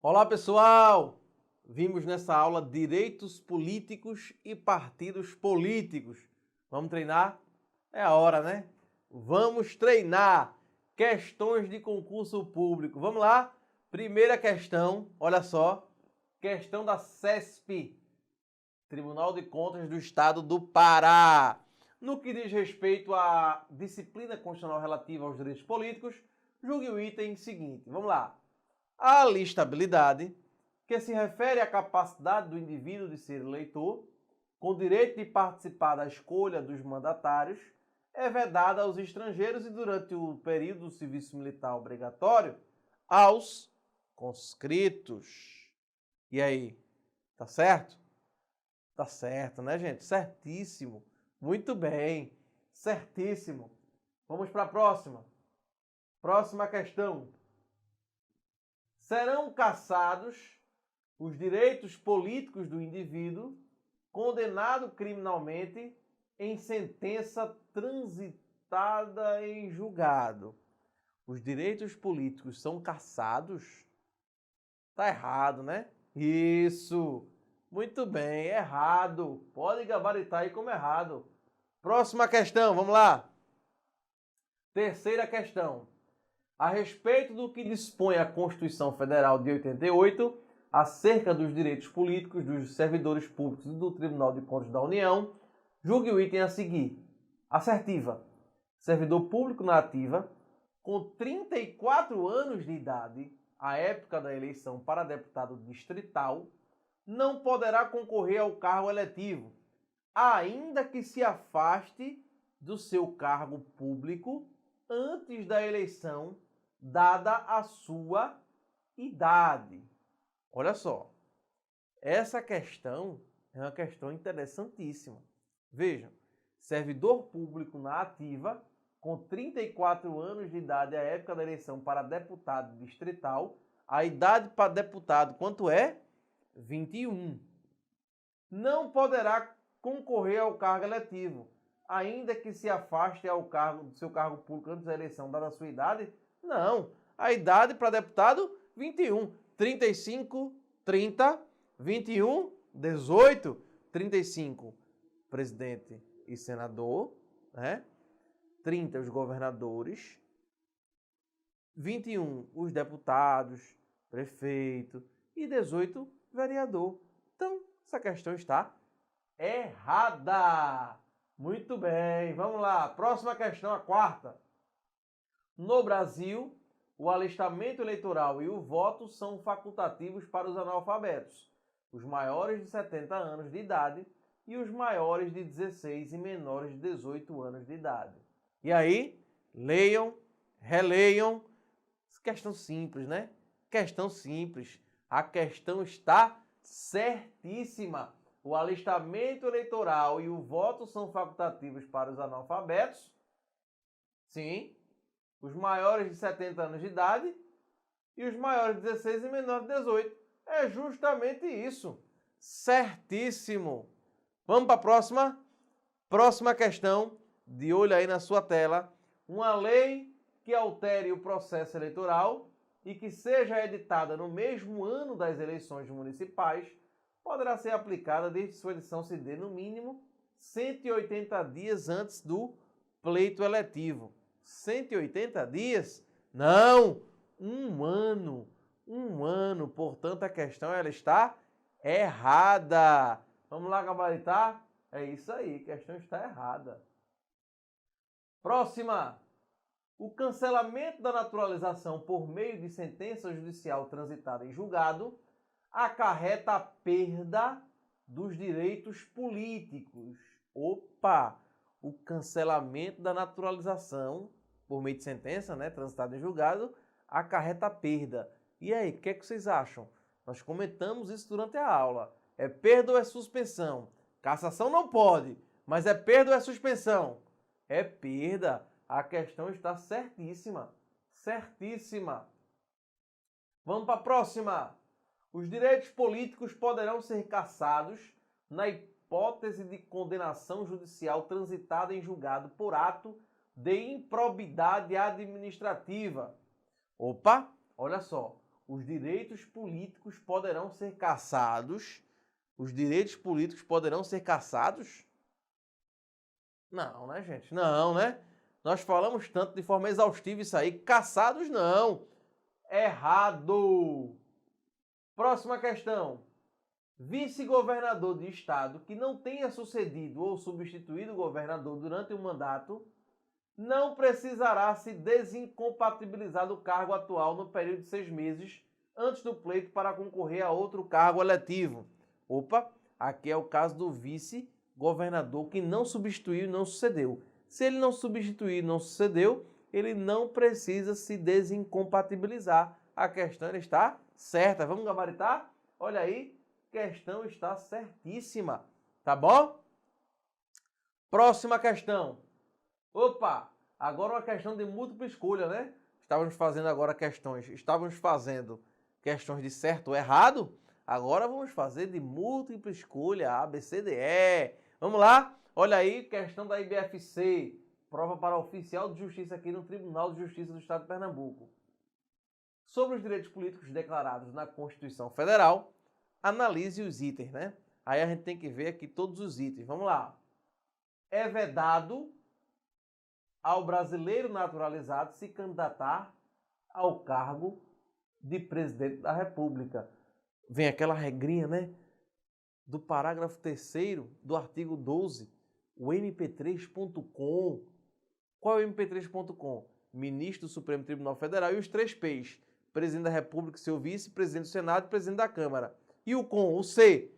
Olá, pessoal! Vimos nessa aula direitos políticos e partidos políticos. Vamos treinar? É a hora, né? Vamos treinar questões de concurso público. Vamos lá? Primeira questão, olha só. Questão da CESP, Tribunal de Contas do Estado do Pará. No que diz respeito à disciplina constitucional relativa aos direitos políticos, julgue o item seguinte. Vamos lá. A aliestabilidade, que se refere à capacidade do indivíduo de ser eleitor, com direito de participar da escolha dos mandatários, é vedada aos estrangeiros e, durante o período do serviço militar obrigatório, aos conscritos. E aí, tá certo? Tá certo, né, gente? Certíssimo. Muito bem. Certíssimo. Vamos para a próxima. Próxima questão. Serão cassados os direitos políticos do indivíduo condenado criminalmente em sentença transitada em julgado. Os direitos políticos são cassados? Tá errado, né? Isso! Muito bem, errado. Pode gabaritar aí como errado. Próxima questão, vamos lá. Terceira questão. A respeito do que dispõe a Constituição Federal de 88, acerca dos direitos políticos dos servidores públicos e do Tribunal de Contas da União, julgue o item a seguir. Assertiva. Servidor público na ativa, com 34 anos de idade, à época da eleição para deputado distrital, não poderá concorrer ao cargo eletivo, ainda que se afaste do seu cargo público antes da eleição, dada a sua idade. Olha só, essa questão é uma questão interessantíssima. Vejam, servidor público na ativa, com 34 anos de idade à época da eleição para deputado distrital, a idade para deputado quanto é? 21. Não poderá concorrer ao cargo eletivo, ainda que se afaste do seu cargo público antes da eleição, dada a sua idade? Não. A idade para deputado, 21. 35, 30, 21, 18, 35, presidente e senador, né? 30, os governadores, 21, os deputados, prefeito e 18, vereador. Então, essa questão está errada. Muito bem, vamos lá. Próxima questão, a quarta. No Brasil, o alistamento eleitoral e o voto são facultativos para os analfabetos, os maiores de 70 anos de idade e os maiores de 16 e menores de 18 anos de idade. E aí, leiam, releiam. Questão simples, né? Questão simples. A questão está certíssima. O alistamento eleitoral e o voto são facultativos para os analfabetos. Sim. Os maiores de 70 anos de idade e os maiores de 16 e menores de 18. É justamente isso. Certíssimo. Vamos para a próxima? Próxima questão, de olho aí na sua tela. Uma lei que altere o processo eleitoral e que seja editada no mesmo ano das eleições municipais poderá ser aplicada desde que sua edição se dê no mínimo 180 dias antes do pleito eletivo. 180 dias? Não! Um ano. Um ano. Portanto, a questão ela está errada. Vamos lá gabaritar? É isso aí, a questão está errada. Próxima. O cancelamento da naturalização por meio de sentença judicial transitada em julgado acarreta a perda dos direitos políticos. Opa! O cancelamento da naturalização por meio de sentença, né, transitada em julgado, acarreta a perda. E aí, o que é que vocês acham? Nós comentamos isso durante a aula. É perda ou é suspensão? Cassação não pode, mas é perda ou é suspensão? É perda. A questão está certíssima. Certíssima. Vamos para a próxima. Os direitos políticos poderão ser cassados na hipótese de condenação judicial transitada em julgado por ato de improbidade administrativa. Opa, olha só. Os direitos políticos poderão ser cassados? Os direitos políticos poderão ser cassados? Não, né, gente? Não, né? Nós falamos tanto de forma exaustiva isso aí. Cassados, não. Errado. Próxima questão. Vice-governador de estado que não tenha sucedido ou substituído o governador durante o mandato não precisará se desincompatibilizar do cargo atual no período de 6 meses antes do pleito para concorrer a outro cargo eletivo. Opa, aqui é o caso do vice-governador que não substituiu e não sucedeu. Se ele não substituiu e não sucedeu, ele não precisa se desincompatibilizar. A questão está certa. Vamos gabaritar? Olha aí, questão está certíssima. Tá bom? Próxima questão. Opa, agora uma questão de múltipla escolha, né? Estávamos fazendo questões de certo ou errado. Agora vamos fazer de múltipla escolha, A, B, C, D, E. Vamos lá? Olha aí, questão da IBFC, prova para oficial de justiça aqui no Tribunal de Justiça do Estado de Pernambuco. Sobre os direitos políticos declarados na Constituição Federal, analise os itens, né? Aí a gente tem que ver aqui todos os itens. Vamos lá. É vedado ao brasileiro naturalizado se candidatar ao cargo de presidente da República. Vem aquela regrinha, né? Do parágrafo 3º do artigo 12, o MP3.com. Qual é o MP3.com? Ministro do Supremo Tribunal Federal e os 3 P's. Presidente da República, seu vice, presidente do Senado e presidente da Câmara. E o com, o C,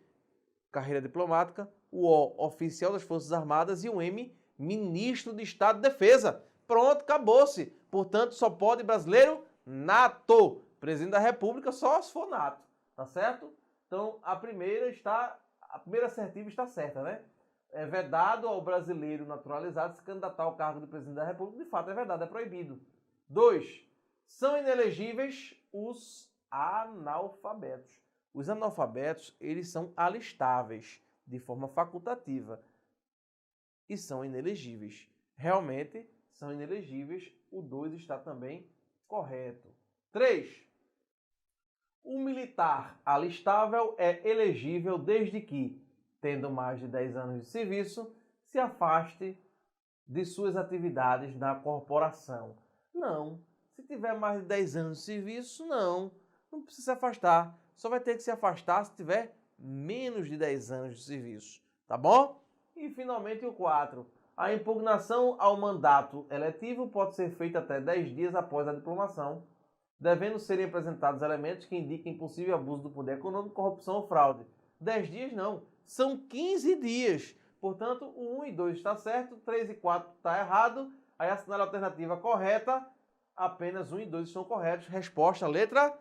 carreira diplomática, o O, oficial das Forças Armadas e o M, ministro de Estado de Defesa. Pronto, acabou-se. Portanto, só pode brasileiro nato. Presidente da República só se for nato. Tá certo? Então, a primeira assertiva está certa, né? É vedado ao brasileiro naturalizado se candidatar ao cargo de presidente da República. De fato, é vedado, é proibido. 2. São inelegíveis os analfabetos. Os analfabetos, eles são alistáveis de forma facultativa e são inelegíveis. Realmente, são inelegíveis. O 2 está também correto. 3. O militar alistável é elegível desde que, tendo mais de 10 anos de serviço, se afaste de suas atividades na corporação. Não. Se tiver mais de 10 anos de serviço, não precisa se afastar. Só vai ter que se afastar se tiver menos de 10 anos de serviço. Tá bom? E, finalmente, o 4. A impugnação ao mandato eletivo pode ser feita até 10 dias após a diplomação, devendo serem apresentados elementos que indiquem possível abuso do poder econômico, corrupção ou fraude. 10 dias não, são 15 dias. Portanto, o 1 e 2 está certo, 3 e 4 está errado. Aí assinale a alternativa correta, apenas 1 e 2 estão corretos. Resposta, letra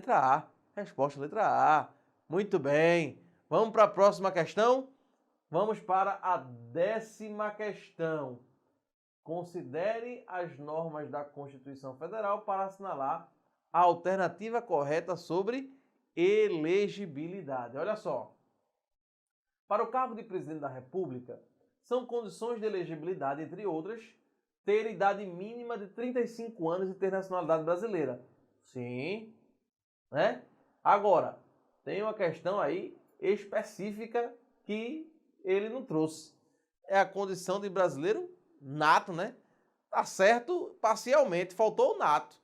A. Resposta, letra A. Muito bem. Vamos para a próxima questão? Vamos para a 10ª questão. Considere as normas da Constituição Federal para assinalar a alternativa correta sobre elegibilidade. Olha só. Para o cargo de presidente da República, são condições de elegibilidade, entre outras, ter idade mínima de 35 anos e ter nacionalidade brasileira. Sim. Né? Agora, tem uma questão aí específica que ele não trouxe. É a condição de brasileiro nato, né? Tá certo parcialmente, faltou o nato.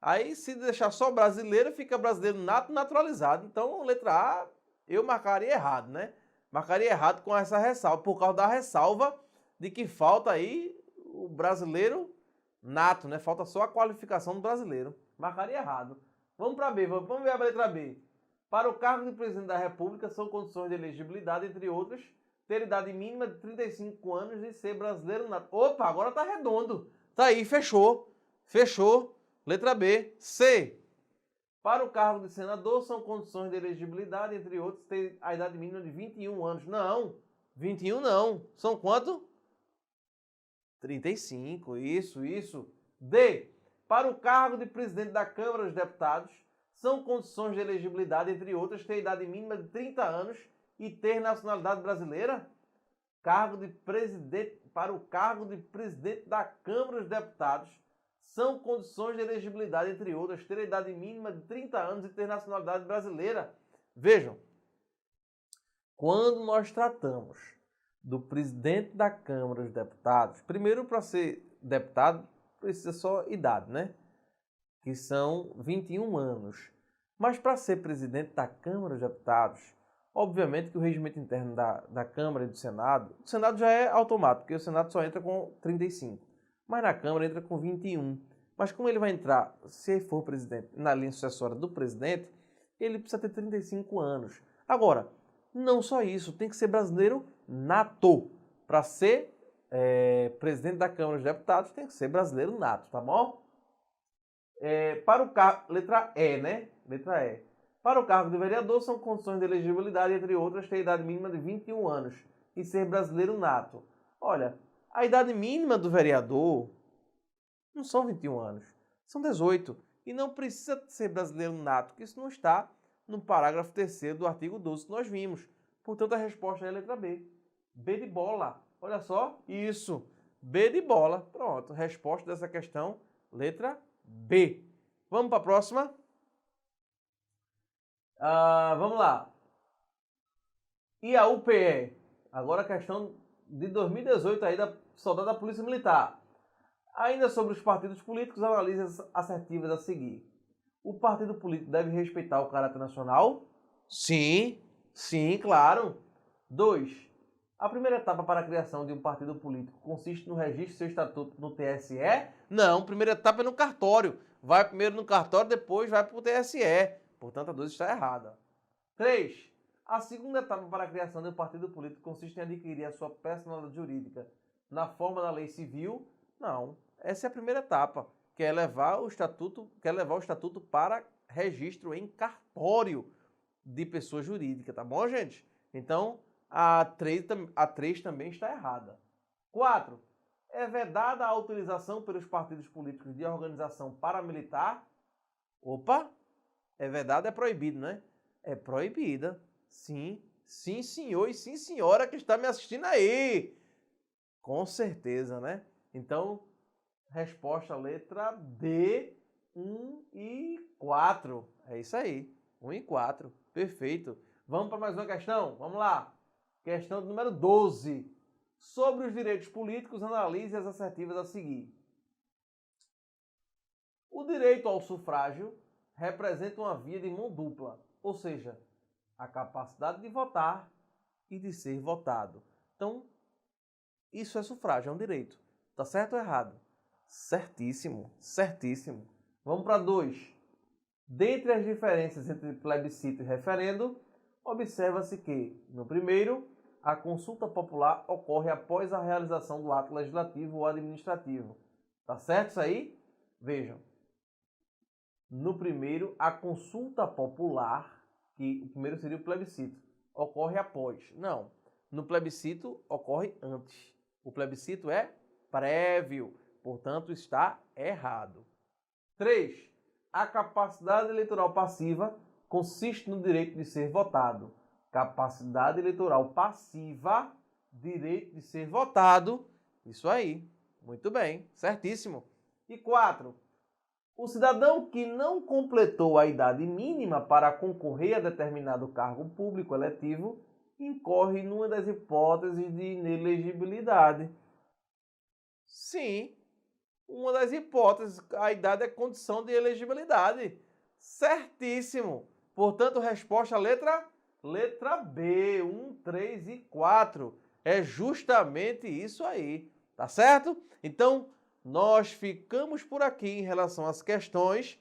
Aí, se deixar só brasileiro, fica brasileiro nato naturalizado. Então, letra A, eu marcaria errado, né? Marcaria errado com essa ressalva, por causa da ressalva de que falta aí o brasileiro nato, né? Falta só a qualificação do brasileiro. Marcaria errado. Vamos para B, vamos ver a letra B. Para o cargo de presidente da República, são condições de elegibilidade, entre outras, ter idade mínima de 35 anos e ser brasileiro nato. Opa, agora tá redondo. Tá aí, fechou. Fechou. Letra B. C. Para o cargo de senador, são condições de elegibilidade, entre outros, ter a idade mínima de 21 anos. Não, 21 não. São quanto? 35, isso. D. Para o cargo de presidente da Câmara dos Deputados, são condições de elegibilidade, entre outras, ter idade mínima de 30 anos e ter nacionalidade brasileira? Para o cargo de presidente da Câmara dos Deputados, são condições de elegibilidade, entre outras, ter a idade mínima de 30 anos e ter nacionalidade brasileira. Vejam, quando nós tratamos do presidente da Câmara dos Deputados, primeiro, para ser deputado, precisa só idade, né? Que são 21 anos. Mas para ser presidente da Câmara dos Deputados, obviamente que o regimento interno da Câmara e do Senado, o Senado já é automático, porque o Senado só entra com 35. Mas na Câmara entra com 21. Mas como ele vai entrar, se for presidente, na linha sucessória do presidente, ele precisa ter 35 anos. Agora, não só isso, tem que ser brasileiro nato. Para ser presidente da Câmara dos Deputados, tem que ser brasileiro nato, tá bom? Para o cargo, letra E, né? Letra E. Para o cargo de vereador, são condições de elegibilidade, entre outras, ter a idade mínima de 21 anos e ser brasileiro nato. Olha, a idade mínima do vereador não são 21 anos, são 18. E não precisa ser brasileiro nato, porque isso não está no parágrafo 3º do artigo 12 que nós vimos. Portanto, a resposta é a letra B. B de bola. Olha só, isso. B de bola. Pronto, resposta dessa questão, letra B. Vamos para a próxima? Vamos lá. E a UPE? Agora a questão de 2018 aí da soldado da Polícia Militar. Ainda sobre os partidos políticos, analise as assertivas a seguir. O partido político deve respeitar o caráter nacional? Sim, claro. 2. A primeira etapa para a criação de um partido político consiste no registro de seu estatuto no TSE? Não, a primeira etapa é no cartório. Vai primeiro no cartório, depois vai para o TSE. Portanto, a 2 está errada. 3. A segunda etapa para a criação de um partido político consiste em adquirir a sua personalidade jurídica na forma da lei civil? Não, essa é a primeira etapa, que é levar o estatuto para registro em cartório de pessoa jurídica, tá bom, gente? Então, a 3 também está errada. 4. É vedada a utilização pelos partidos políticos de organização paramilitar? Opa! É vedada, é proibido, né? É proibida. Sim, senhor e sim, senhora que está me assistindo aí. Com certeza, né? Então, resposta letra D, 1 e 4. É isso aí, 1 e 4. Perfeito. Vamos para mais uma questão? Vamos lá. Questão número 12. Sobre os direitos políticos, analise as assertivas a seguir. O direito ao sufrágio representa uma via de mão dupla, ou seja, a capacidade de votar e de ser votado. Então, isso é sufrágio, é um direito. Tá certo ou errado? Certíssimo, certíssimo. Vamos para 2. Dentre as diferenças entre plebiscito e referendo, observa-se que, no primeiro, a consulta popular ocorre após a realização do ato legislativo ou administrativo. Tá certo isso aí? Vejam. No primeiro, a consulta popular, que o primeiro seria o plebiscito, ocorre após. Não, no plebiscito ocorre antes. O plebiscito é prévio, portanto está errado. 3. A capacidade eleitoral passiva consiste no direito de ser votado. Capacidade eleitoral passiva, direito de ser votado. Isso aí, muito bem, certíssimo. E 4. O cidadão que não completou a idade mínima para concorrer a determinado cargo público eletivo incorre numa das hipóteses de inelegibilidade. Sim, uma das hipóteses, a idade é condição de elegibilidade. Certíssimo. Portanto, resposta letra B, 1, 3 e 4. É justamente isso aí, tá certo? Então, nós ficamos por aqui em relação às questões.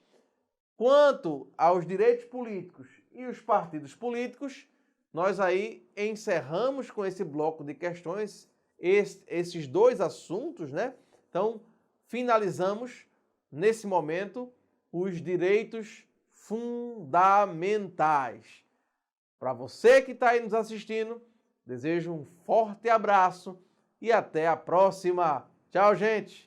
Quanto aos direitos políticos e os partidos políticos, nós aí encerramos com esse bloco de questões esses dois assuntos, né? Então, finalizamos nesse momento os direitos fundamentais. Para você que está aí nos assistindo, desejo um forte abraço e até a próxima. Tchau, gente!